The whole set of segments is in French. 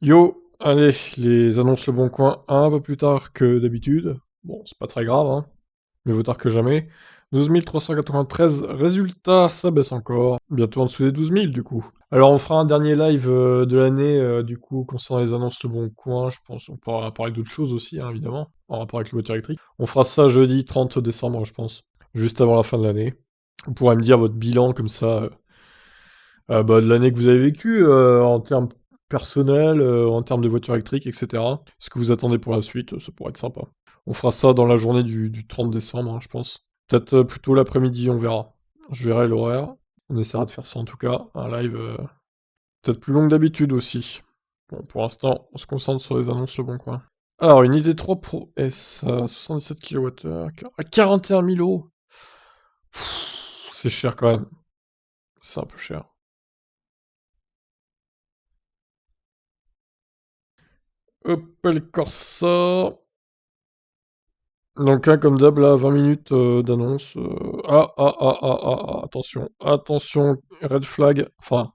Yo, allez, les annonces Le Bon Coin un peu plus tard que d'habitude. Bon, c'est pas très grave, hein. Mieux vaut tard que jamais. 12 393 résultats, ça baisse encore. Bientôt en dessous des 12 000 du coup. Alors on fera un dernier live de l'année du coup concernant les annonces Le Bon Coin. Je pense on pourra parler d'autres choses aussi, hein, évidemment, en rapport avec les voitures électriques. On fera ça jeudi 30 décembre, je pense, juste avant la fin de l'année. Vous pourrez me dire votre bilan comme ça bah, de l'année que vous avez vécue, en termes personnels, en termes de voitures électriques, etc. Ce que vous attendez pour la suite, ça pourrait être sympa. On fera ça dans la journée du 30 décembre, hein, je pense. Peut-être plutôt l'après-midi, on verra. Je verrai l'horaire. On essaiera de faire ça en tout cas, un live peut-être plus long que d'habitude aussi. Bon, pour l'instant, on se concentre sur les annonces Le Bon Coin. Alors, une ID3 Pro S, 77 kWh, à 41 000 euros. C'est cher quand même. C'est un peu cher. Opel Corsa. Donc là, comme d'hab, là, 20 minutes d'annonce. Attention, attention, red flag. Enfin,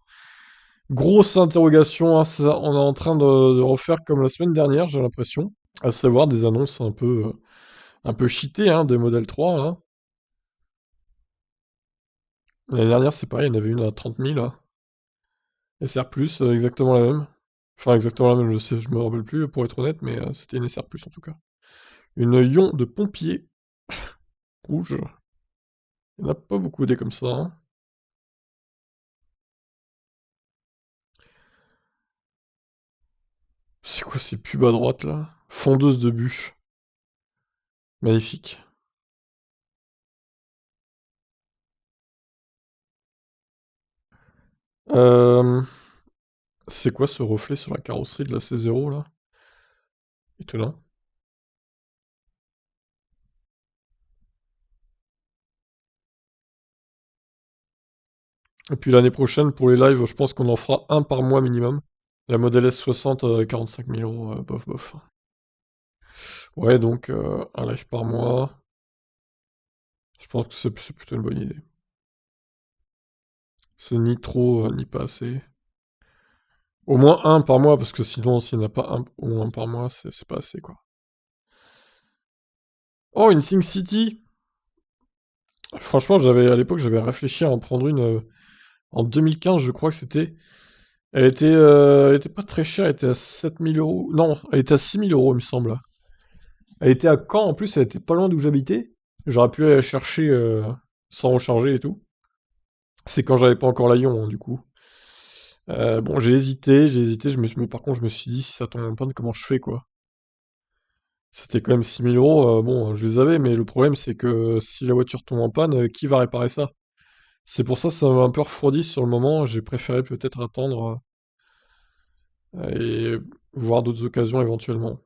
grosse interrogation, hein, on est en train de refaire comme la semaine dernière, j'ai l'impression. À savoir des annonces un peu cheatées, hein, des modèles 3, hein. L'année dernière, c'est pareil, il y en avait une à 30 000, là. SR+, exactement la même. Enfin, exactement la même, je sais, je me rappelle plus, pour être honnête, mais c'était une SR+, en tout cas. Une Ion de pompier rouge. Il n'y en a pas beaucoup des comme ça, hein. C'est quoi ces pubs à droite là? Fondeuse de bûches. Magnifique. Euh, c'est quoi ce reflet sur la carrosserie de la C0 là? Étonnant. Et puis l'année prochaine, pour les lives, je pense qu'on en fera un par mois minimum. La Model S60, 45 000 euros, bof bof. Ouais, donc un live par mois, je pense que c'est plutôt une bonne idée. C'est ni trop, ni pas assez. Au moins un par mois, parce que sinon, s'il n'y en a pas un au moins par mois, c'est pas assez quoi. Oh, une Think City! Franchement, à l'époque, j'avais réfléchi à en prendre une en 2015, je crois que c'était. Elle était pas très chère, elle était à 7 000 euros. Non, elle était à 6 000 euros, il me semble. Elle était à Caen, en plus, elle était pas loin d'où j'habitais. J'aurais pu aller la chercher sans recharger et tout. C'est quand j'avais pas encore l'Aion, hein, du coup. Bon, j'ai hésité, mais par contre, je me suis dit, si ça tombe en panne, comment je fais, quoi? C'était quand même 6 000 euros, bon, je les avais, mais le problème, c'est que si la voiture tombe en panne, qui va réparer ça? C'est pour ça que ça m'a un peu refroidi sur le moment, j'ai préféré peut-être attendre et voir d'autres occasions éventuellement.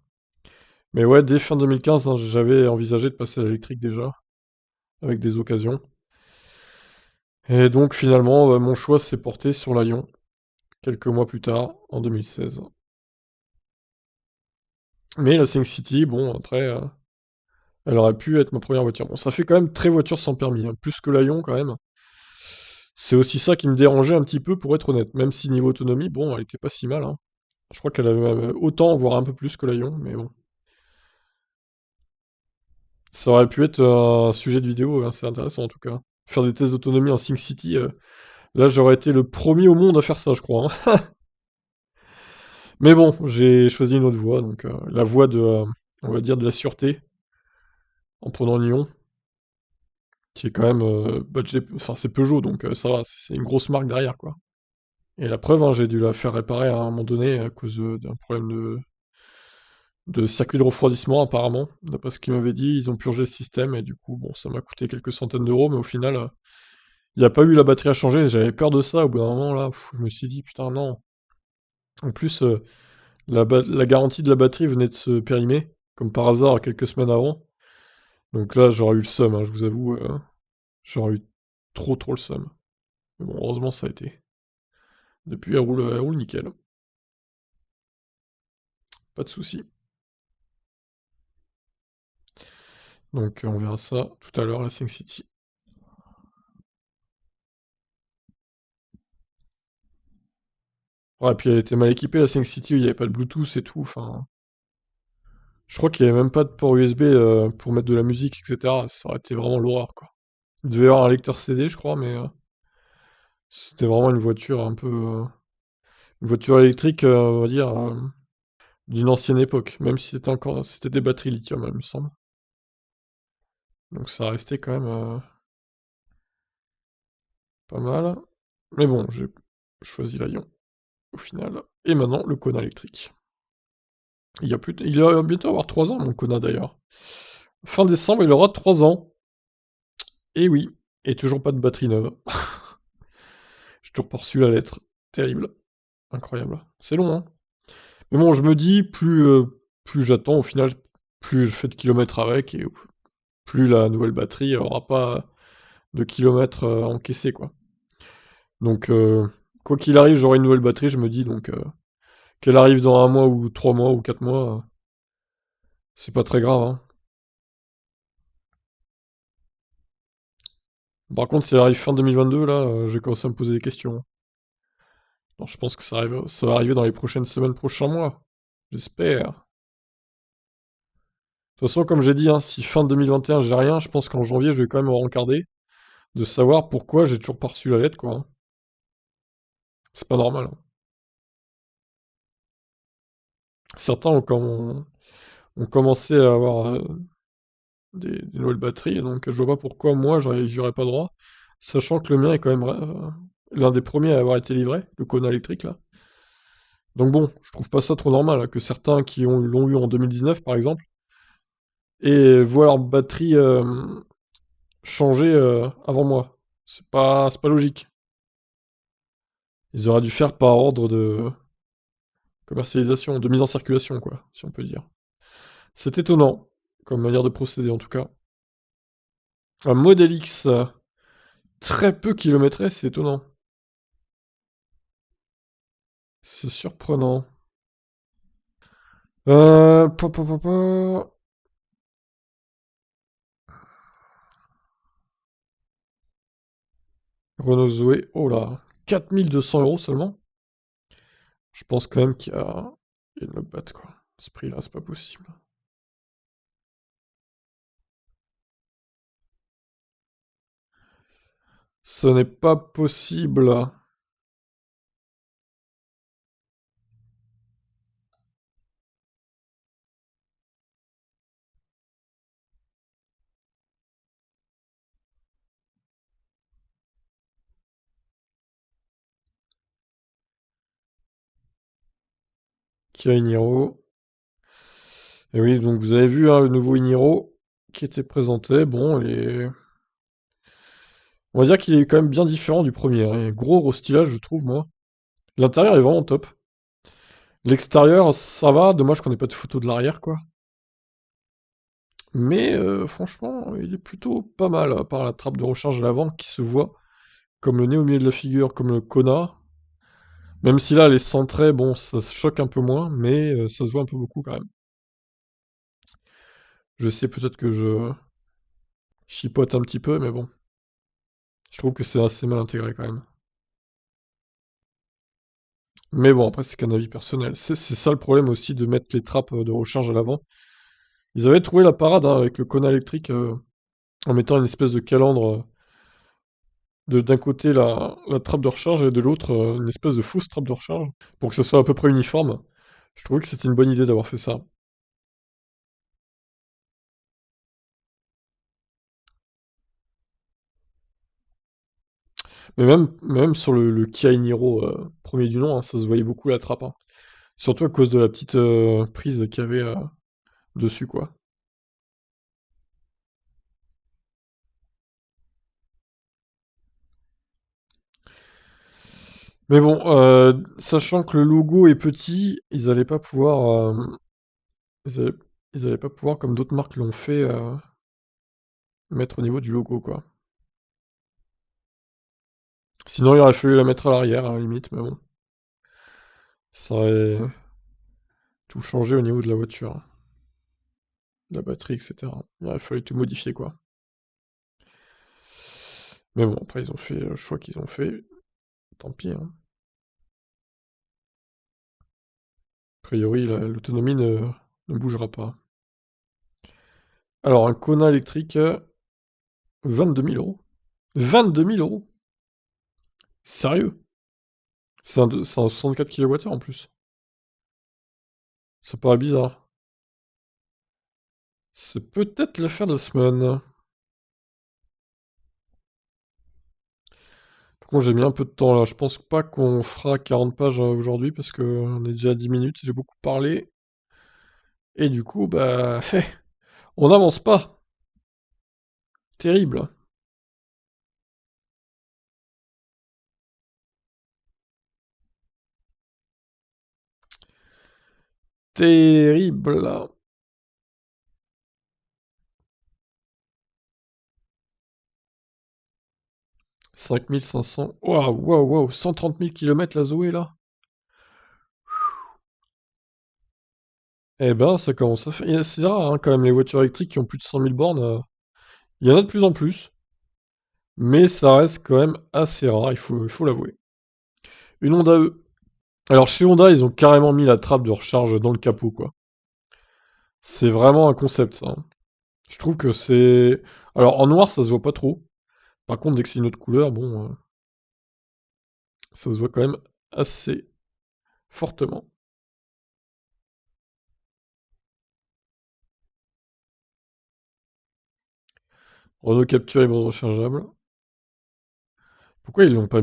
Mais ouais, dès fin 2015, hein, j'avais envisagé de passer à l'électrique déjà, avec des occasions. Et donc finalement, mon choix s'est porté sur la Lyon, quelques mois plus tard, en 2016. Mais la 5 City, bon, après, elle aurait pu être ma première voiture. Bon, ça fait quand même très voiture sans permis, hein, plus que la Lyon quand même. C'est aussi ça qui me dérangeait un petit peu, pour être honnête. Même si niveau autonomie, bon, elle était pas si mal, hein. Je crois qu'elle avait autant, voire un peu plus que la Lyon, mais bon. Ça aurait pu être un sujet de vidéo assez intéressant en tout cas. Faire des tests d'autonomie en Sync City, là j'aurais été le premier au monde à faire ça, je crois, hein. Mais bon, j'ai choisi une autre voie, donc la voie on va dire, de la sûreté, en prenant Lyon, qui est quand même enfin c'est Peugeot, donc ça va, c'est une grosse marque derrière, quoi. Et la preuve, hein, j'ai dû la faire réparer à un moment donné à cause d'un problème de circuit de refroidissement, apparemment. D'après ce qu'ils m'avaient dit, ils ont purgé le système, et du coup, bon, ça m'a coûté quelques centaines d'euros, mais au final, il n'y a pas eu la batterie à changer, j'avais peur de ça, au bout d'un moment, là, je me suis dit, putain, non. En plus, la garantie de la batterie venait de se périmer, comme par hasard, quelques semaines avant. Donc là, j'aurais eu le seum, hein, je vous avoue, j'aurais eu trop le seum. Mais bon, heureusement, ça a été. Depuis, elle roule nickel. Pas de soucis. Donc on verra ça tout à l'heure à la 5 City. Ouais, puis elle était mal équipée, la 5 City, il n'y avait pas de Bluetooth et tout, enfin... Je crois qu'il n'y avait même pas de port USB pour mettre de la musique, etc. Ça aurait été vraiment l'horreur, quoi. Il devait y avoir un lecteur CD, je crois, mais c'était vraiment une voiture un peu... une voiture électrique, on va dire, d'une ancienne époque, même si c'était encore... C'était des batteries lithium, il me semble. Donc ça restait quand même pas mal. Mais bon, j'ai choisi l'Aion, au final. Et maintenant, le Kona électrique. Il va bientôt avoir 3 ans, mon Kona, d'ailleurs. Fin décembre, il aura 3 ans. Et oui, et toujours pas de batterie neuve. J'ai toujours pas reçu la lettre. Terrible. Incroyable. C'est long, hein. Mais bon, je me dis, plus j'attends, au final, plus je fais de kilomètres avec, et plus la nouvelle batterie aura pas de kilomètres encaissés, quoi. Donc, quoi qu'il arrive, j'aurai une nouvelle batterie, je me dis, donc, qu'elle arrive dans 1 mois, ou 3 mois, ou 4 mois, c'est pas très grave, hein. Par contre, si elle arrive fin 2022, là, je vais commencer à me poser des questions. Alors, je pense que ça va arriver dans les prochaines semaines, prochains mois. J'espère. De toute façon, comme j'ai dit, hein, si fin 2021 j'ai rien, je pense qu'en janvier je vais quand même me rencarder de savoir pourquoi j'ai toujours pas reçu la lettre, quoi, hein. C'est pas normal, hein. Certains ont commencé à avoir des nouvelles batteries, donc je vois pas pourquoi moi j'y aurais pas droit, sachant que le mien est quand même l'un des premiers à avoir été livré, le Kona électrique là. Donc bon, je trouve pas ça trop normal, hein, que certains qui l'ont eu en 2019 par exemple, et voient leur batterie changer avant moi. C'est pas logique. Ils auraient dû faire par ordre de commercialisation, de mise en circulation, quoi, si on peut dire. C'est étonnant, comme manière de procéder en tout cas. Un Model X très peu kilométré, c'est étonnant. C'est surprenant. Pa, pa, pa, pa. Renault Zoé, oh là, 4 200 € seulement. Je pense quand même qu'il y a une batte, quoi. Ce prix-là, c'est pas possible. Ce n'est pas possible. Kia Iniro. Et oui, donc vous avez vu hein, le nouveau Iniro qui était présenté. Bon, on va dire qu'il est quand même bien différent du premier, hein. Il y a gros stylage, je trouve, moi. L'intérieur est vraiment top. L'extérieur, ça va. Dommage qu'on ait pas de photo de l'arrière, quoi. Mais franchement, il est plutôt pas mal, à part la trappe de recharge à l'avant qui se voit comme le nez au milieu de la figure, comme le Kona. Même si là, elle est centrée, bon, ça se choque un peu moins, mais ça se voit un peu beaucoup quand même. Je sais peut-être que je chipote un petit peu, mais bon. Je trouve que c'est assez mal intégré quand même. Mais bon, après, c'est qu'un avis personnel. C'est ça le problème aussi de mettre les trappes de recharge à l'avant. Ils avaient trouvé la parade hein, avec le Kona électrique en mettant une espèce de calandre d'un côté la trappe de recharge et de l'autre une espèce de fausse trappe de recharge pour que ça soit à peu près uniforme. Je trouvais que c'était une bonne idée d'avoir fait ça. Mais même sur le Kia Niro premier du nom, hein, ça se voyait beaucoup la trappe, hein. Surtout à cause de la petite prise qu'il y avait dessus, quoi. Mais bon, sachant que le logo est petit, ils allaient pas pouvoir, ils allaient, ils allaient pas pouvoir, comme d'autres marques l'ont fait, mettre au niveau du logo, quoi. Sinon, il aurait fallu la mettre à l'arrière, à la limite, mais bon. Ça aurait tout changé au niveau de la voiture, hein. La batterie, etc. Il aurait fallu tout modifier, quoi. Mais bon, après, ils ont fait le choix qu'ils ont fait. Tant pis, hein. priori, l'autonomie ne bougera pas. Alors, un Kona électrique, 22 000 euros. 22 000 euros. Sérieux? C'est un 64 kWh en plus. Ça paraît bizarre. C'est peut-être l'affaire de la semaine. Par contre, j'ai mis un peu de temps là. Je pense pas qu'on fera 40 pages aujourd'hui parce qu'on est déjà à 10 minutes. J'ai beaucoup parlé. Et du coup, bah, on n'avance pas. Terrible. Terrible. 5500. Waouh, waouh, waouh. 130 000 km la Zoé là. Eh ben, ça commence à faire. C'est rare hein, quand même les voitures électriques qui ont plus de 100 000 bornes. Il y en a de plus en plus. Mais ça reste quand même assez rare, il faut l'avouer. Une Honda E. Alors chez Honda, ils ont carrément mis la trappe de recharge dans le capot, quoi. C'est vraiment un concept, ça, hein. Je trouve que c'est... Alors en noir, ça se voit pas trop. Par contre, dès que c'est une autre couleur, bon, ça se voit quand même assez fortement. Renault Captur hybride rechargeable. Pourquoi ils l'ont pas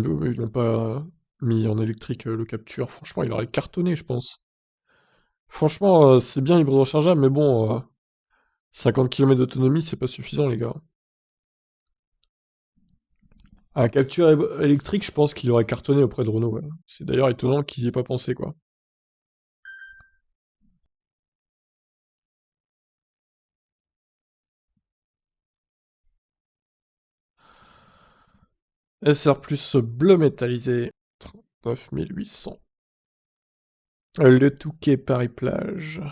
mis en électrique, le Captur? Franchement, il aurait cartonné, je pense. Franchement, c'est bien hybride rechargeable, mais bon, 50 km d'autonomie, c'est pas suffisant, les gars. Un Captur électrique, je pense qu'il aurait cartonné auprès de Renault, ouais. C'est d'ailleurs étonnant qu'ils y aient pas pensé, quoi. SR plus bleu métallisé, 39 800. Le Touquet Paris-Plage.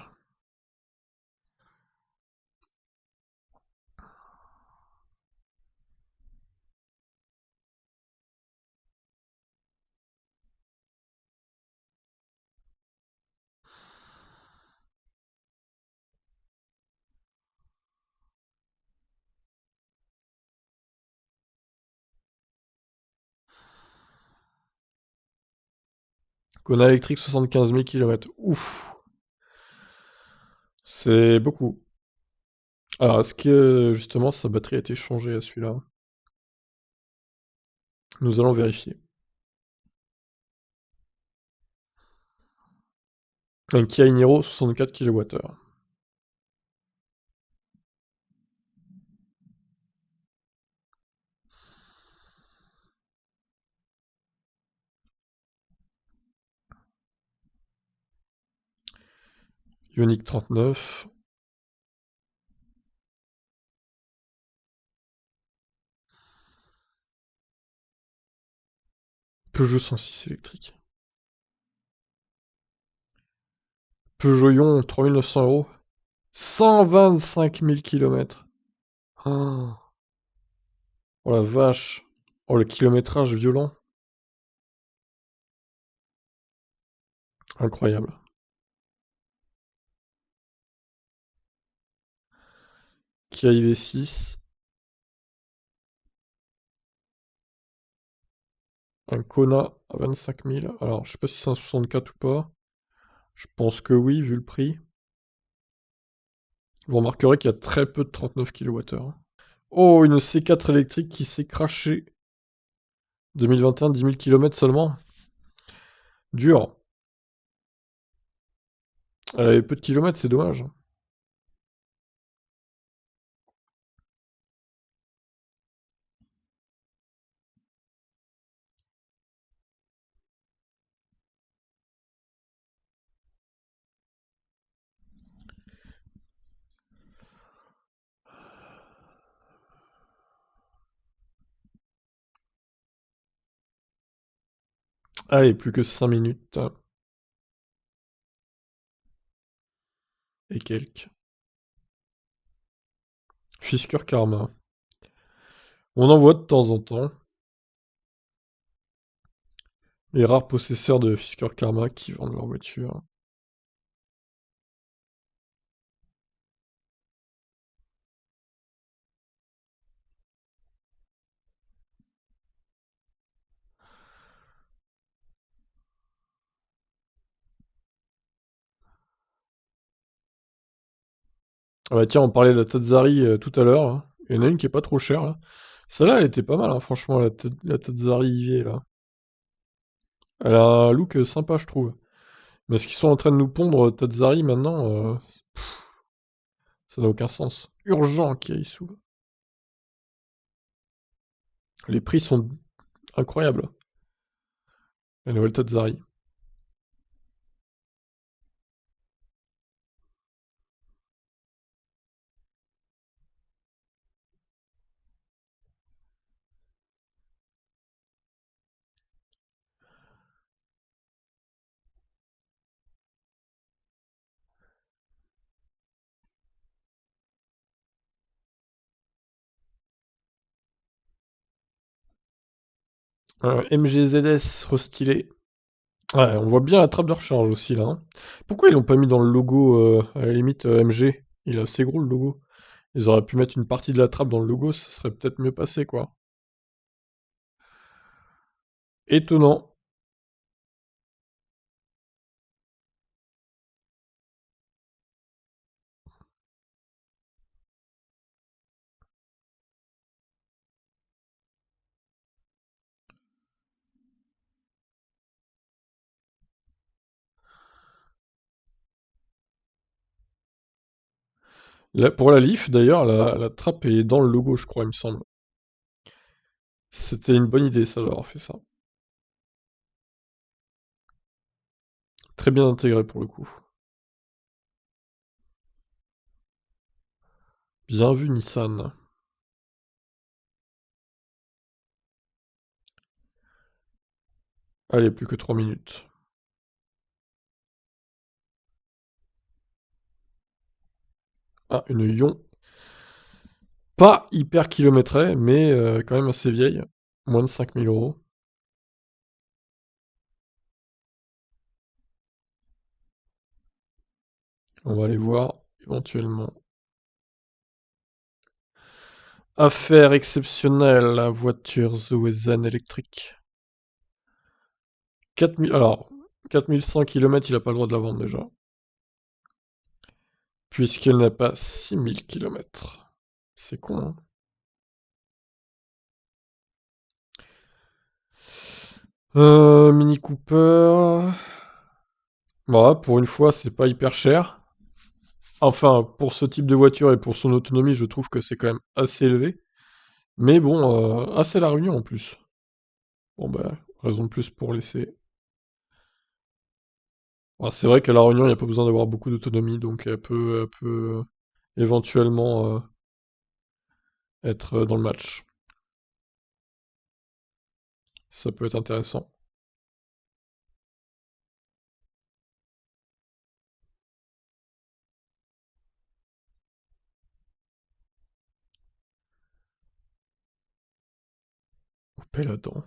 Kona électrique 75 000 km. Ouf, c'est beaucoup. Alors, est-ce que justement sa batterie a été changée à celui-là? Nous allons vérifier. Un Kia Niro 64 kWh. Ioniq 39. Peugeot 106 électrique. Peugeot Ion 3900 euros. 125 000 km. Oh, oh la vache. Oh le kilométrage violent. Incroyable. Kia IV6. Un Kona à 25 000. Alors, je sais pas si c'est un 64 ou pas. Je pense que oui, vu le prix. Vous remarquerez qu'il y a très peu de 39 kWh. Oh, une C4 électrique qui s'est crashée. 2021, 10 000 km seulement. Dur. Elle avait peu de kilomètres, c'est dommage. Allez, plus que 5 minutes. Et quelques. Fisker Karma. On en voit de temps en temps. Les rares possesseurs de Fisker Karma qui vendent leur voiture. Ah bah tiens, on parlait de la Tatzari tout à l'heure, hein. Il y en a une qui est pas trop chère, là. Celle-là, elle était pas mal, hein, franchement, la Tatzari IV, là. Elle a un look sympa, je trouve. Mais ce qu'ils sont en train de nous pondre Tatzari maintenant, ça n'a aucun sens. Urgent qu'il y ait sous. Les prix sont incroyables. La nouvelle Tatzari. MGZS restylé. Ouais, on voit bien la trappe de recharge aussi là, hein. Pourquoi ils l'ont pas mis dans le logo, à la limite MG? Il est assez gros le logo. Ils auraient pu mettre une partie de la trappe dans le logo, ça serait peut-être mieux passé quoi. Étonnant. Pour la Leaf d'ailleurs, la trappe est dans le logo je crois, il me semble. C'était une bonne idée ça d'avoir fait ça. Très bien intégré pour le coup. Bien vu Nissan. Allez, plus que 3 minutes. Ah, une Ion. Pas hyper kilométrée, mais quand même assez vieille. Moins de 5 000 euros. On va aller voir éventuellement. Affaire exceptionnelle, la voiture Zoe Zen électrique. 4000, alors, 4100 km, il a pas le droit de la vendre déjà. Puisqu'elle n'a pas 6000 km. C'est con, hein. Mini Cooper. Bah, pour une fois, c'est pas hyper cher. Enfin, pour ce type de voiture et pour son autonomie, je trouve que c'est quand même assez élevé. Mais bon, c'est la Réunion en plus. Bon bah, raison de plus pour laisser. Bon, c'est vrai qu'à la Réunion, il n'y a pas besoin d'avoir beaucoup d'autonomie, donc elle peut éventuellement être dans le match. Ça peut être intéressant. Opel Adam.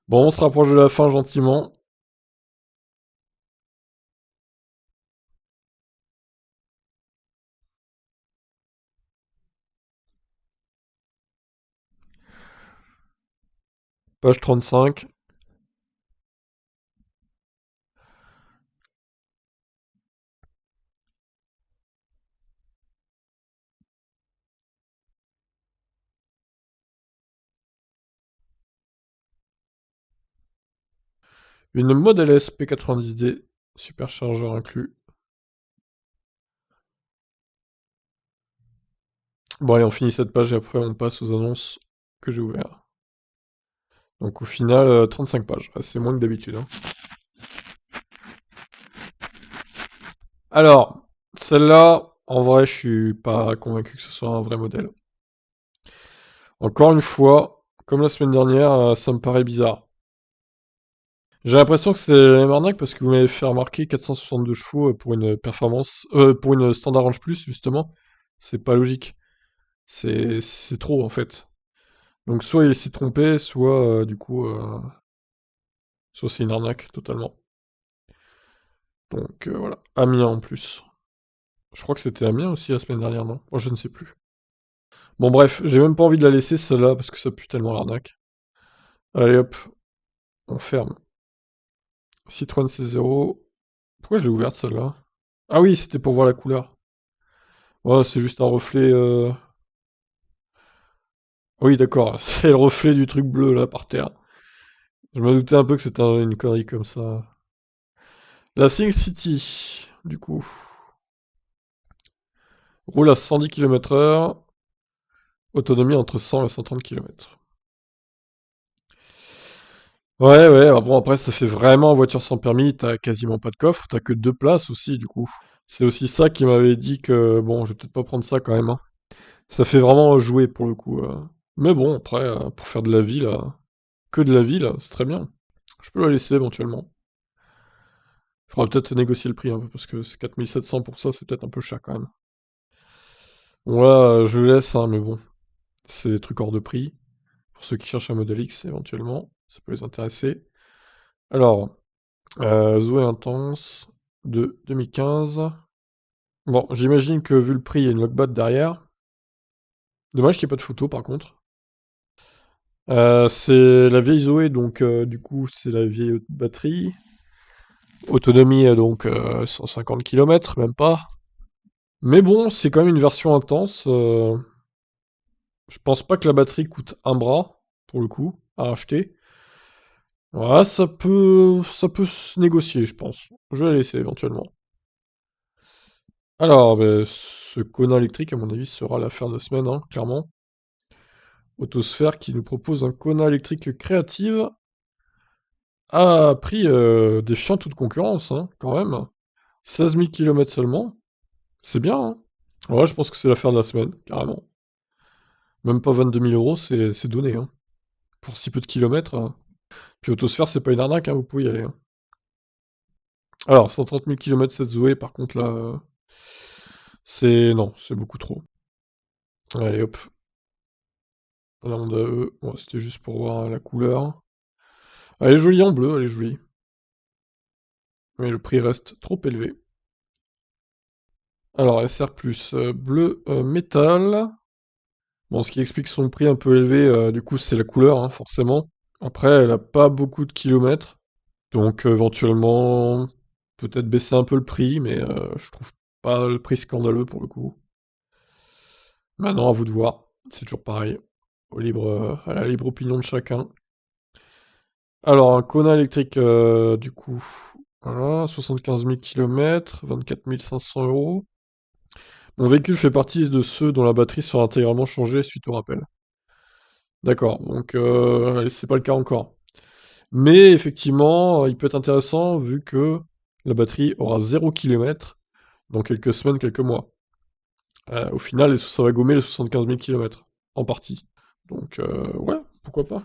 Bon, on se rapproche de la fin gentiment. Page 35. Une Model S P90D, superchargeur inclus. Bon, allez, on finit cette page et après on passe aux annonces que j'ai ouvertes. Donc au final, 35 pages. Ah, c'est moins que d'habitude, hein. Alors, celle-là, en vrai, je suis pas convaincu que ce soit un vrai modèle. Encore une fois, comme la semaine dernière, ça me paraît bizarre. J'ai l'impression que c'est la même arnaque parce que vous m'avez fait remarquer 462 chevaux pour une performance, pour une Standard Range Plus, justement. C'est pas logique. C'est trop, en fait. Donc soit il s'est trompé, soit, du coup, soit c'est une arnaque, totalement. Donc voilà. Amiens, en plus. Je crois que c'était Amiens aussi la semaine dernière, non? Moi, je ne sais plus. Bon, bref, j'ai même pas envie de la laisser, celle-là, parce que ça pue tellement l'arnaque. Allez, hop, on ferme. Citroën C0. Pourquoi je l'ai ouverte, celle-là? Ah oui, c'était pour voir la couleur. Ouais, c'est juste un reflet... Oui, d'accord, c'est le reflet du truc bleu, là, par terre. Je me doutais un peu que c'était une connerie comme ça. La Sing City, du coup. Roule à 110 km/h. Autonomie entre 100 et 130 km. Ouais, ouais, bon après ça fait vraiment voiture sans permis, t'as quasiment pas de coffre, t'as que 2 places aussi du coup. C'est aussi ça qui m'avait dit que, bon, je vais peut-être pas prendre ça quand même, hein. Ça fait vraiment jouer pour le coup. Mais bon, après, pour faire de la ville, que de la ville, c'est très bien. Je peux la laisser éventuellement. Il faudra peut-être négocier le prix un peu, parce que c'est 4700 pour ça, c'est peut-être un peu cher quand même. Bon là, je le laisse, hein, mais bon, c'est des trucs hors de prix. Pour ceux qui cherchent un Model X, éventuellement, ça peut les intéresser. Alors, Zoé Intense de 2015. Bon, j'imagine que vu le prix, il y a une Lockbat derrière. Dommage qu'il n'y ait pas de photo par contre. C'est la vieille Zoé, donc du coup c'est la vieille batterie. Autonomie donc 150 km, même pas. Mais bon, c'est quand même une version intense. Je pense pas que la batterie coûte un bras, pour le coup, à acheter. Ouais, ça peut se négocier, je pense. Je vais la laisser éventuellement. Alors, ben, ce Kona électrique, à mon avis, sera l'affaire de la semaine, hein, clairement. Autosphère qui nous propose un Kona électrique créative à prix défiant toute concurrence, hein, quand même. 16 000 km seulement. C'est bien, hein. Ouais, je pense que c'est l'affaire de la semaine, carrément. Même pas 22 000 euros, c'est donné, hein. Pour si peu de kilomètres. Puis Autosphère, c'est pas une arnaque, hein, vous pouvez y aller, hein. Alors, 130 000 km cette Zoé, par contre, là, c'est... Non, c'est beaucoup trop. Allez, hop. La Honda E. Bon, c'était juste pour voir la couleur. Elle est jolie en bleu, elle est jolie. Mais le prix reste trop élevé. Alors, SR+, bleu métal. Bon, ce qui explique son prix un peu élevé, du coup, c'est la couleur, hein, forcément. Après, elle a pas beaucoup de kilomètres. Donc, éventuellement, peut-être baisser un peu le prix, mais je trouve pas le prix scandaleux pour le coup. Maintenant, à vous de voir. C'est toujours pareil. À la libre opinion de chacun. Alors, un Kona électrique, du coup, voilà, 75 000 km, 24 500 euros. Mon véhicule fait partie de ceux dont la batterie sera intégralement changée suite au rappel. D'accord, donc c'est pas le cas encore. Mais effectivement, il peut être intéressant vu que la batterie aura 0 km dans quelques semaines, quelques mois. Au final, ça va gommer les 75 000 km, en partie. Donc, ouais, pourquoi pas.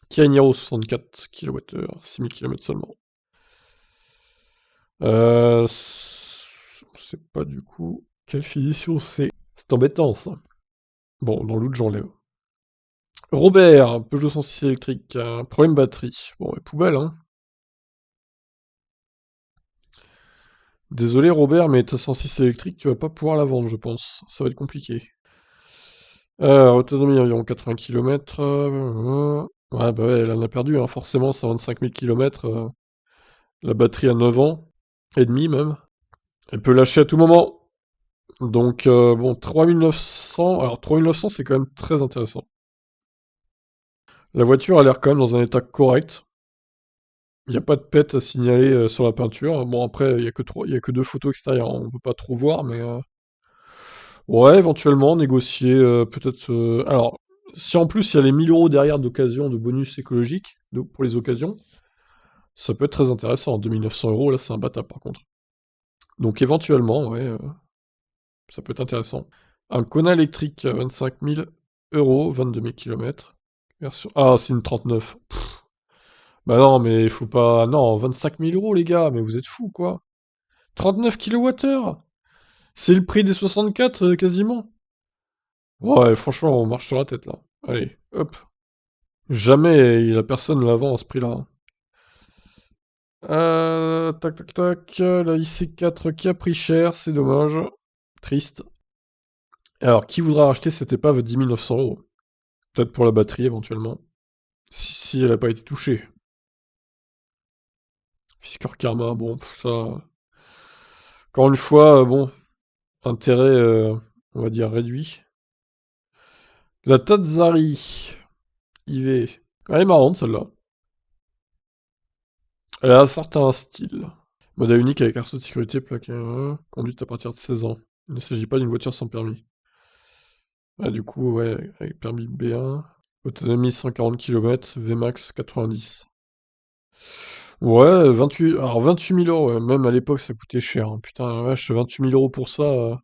Kia Niro 64 kWh, 6 000 km seulement. On sait pas du coup quelle finition c'est. C'est embêtant ça. Bon, dans l'autre j'enlève. Robert, Peugeot 106 électrique, problème batterie. Bon, poubelle, hein. Désolé Robert, mais ta 106 électrique, tu vas pas pouvoir la vendre, je pense. Ça va être compliqué. Autonomie environ 80 km. Ouais, bah ouais, elle en a perdu, hein. Forcément, 125 000 km. La batterie a 9 ans, et demi même. Elle peut lâcher à tout moment. Donc, bon, 3900. Alors, 3900, c'est quand même très intéressant. La voiture a l'air quand même dans un état correct. Il n'y a pas de pète à signaler sur la peinture. Bon, après, il y a que 2 photos extérieures, hein. On peut pas trop voir, mais ouais, éventuellement, négocier peut-être... Alors, si en plus il y a les 1000 euros derrière d'occasion, de bonus écologique, pour les occasions, ça peut être très intéressant. 2900 euros, là, c'est imbattable par contre. Donc, éventuellement, ouais, ça peut être intéressant. Un Kona électrique à 25 000 €, 22 000 km. Version... Ah, c'est une 39. Pff. Bah non, mais il faut pas... Non, 25 000 € les gars, mais vous êtes fous, quoi. 39 kWh. C'est le prix des 64, quasiment. Ouais, franchement, on marche sur la tête, là. Allez, hop. Jamais la personne la vend à ce prix-là, hein. Tac, tac, tac. La IC4 qui a pris cher, c'est dommage. Triste. Alors, qui voudra racheter cette épave 10 900 €? Peut-être pour la batterie, éventuellement. Si elle n'a pas été touchée. Fiskar Karma, bon, ça... Encore une fois, bon, intérêt, on va dire, réduit. La Tazari IV. Elle est marrante, celle-là. Elle a un certain style. Modèle unique avec arceau de sécurité, plaque 1, conduite à partir de 16 ans. Il ne s'agit pas d'une voiture sans permis. Ah, du coup, ouais, avec permis B1. Autonomie 140 km, Vmax 90. Ouais, 28... Alors 28 000 €, ouais. Même à l'époque, ça coûtait cher, hein. Putain, la vache, 28 000 € pour ça...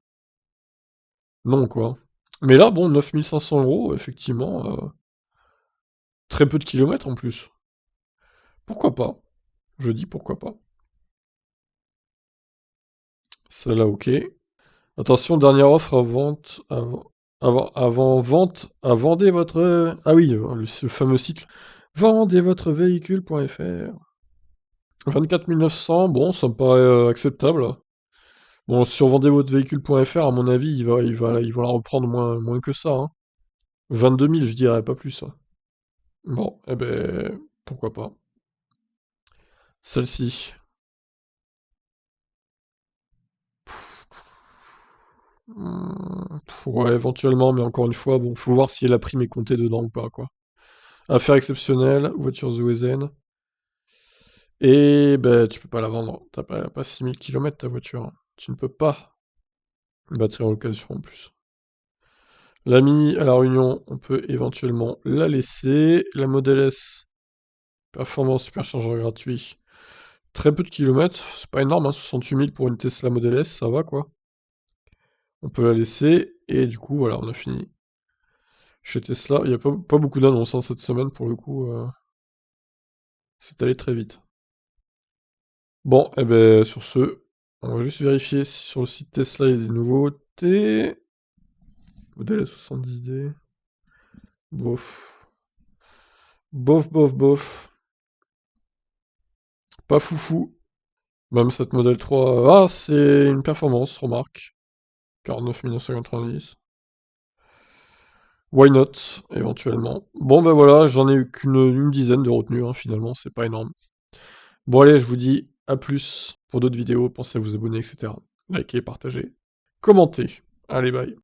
Non, quoi. Mais là, bon, 9 500 €, effectivement, très peu de kilomètres en plus. Pourquoi pas? Je dis pourquoi pas. Celle-là, ok. Attention, dernière offre à vente... Avant vente, à vendez votre... Ah oui, ce fameux site. Vendez votre véhicule.fr. 24 900, bon, ça me paraît acceptable. Bon, sur vendez votre véhicule.fr, à mon avis, il va la reprendre moins que ça, hein. 22 000, je dirais, pas plus, hein. Bon, eh ben, pourquoi pas. Celle-ci. Ouais, éventuellement, mais encore une fois, bon, faut voir si la prime est comptée dedans ou pas, quoi. Affaire exceptionnelle, voiture Zoezen. Et ben, tu peux pas la vendre. T'as pas 6 000 km ta voiture, hein. Tu ne peux pas. Batterie en location en plus. La Mini à La Réunion, on peut éventuellement la laisser. La Model S, performance superchargeur gratuit. Très peu de kilomètres, c'est pas énorme, hein, 68 000 pour une Tesla Model S, ça va quoi. On peut la laisser, et du coup, voilà, on a fini. Chez Tesla, il n'y a pas beaucoup d'annonces, hein, cette semaine, pour le coup, c'est allé très vite. Bon, et ben sur ce, on va juste vérifier si sur le site Tesla il y a des nouveautés. Modèle 70D. Bof. Bof, bof, bof. Pas foufou. Même cette modèle 3. Ah, c'est une performance, remarque. 49 990. Why not, éventuellement. Bon, ben voilà, j'en ai eu qu'une dizaine de retenues, hein, finalement, c'est pas énorme. Bon, allez, je vous dis à plus pour d'autres vidéos. Pensez à vous abonner, etc. Likez, partagez, commentez. Allez, bye.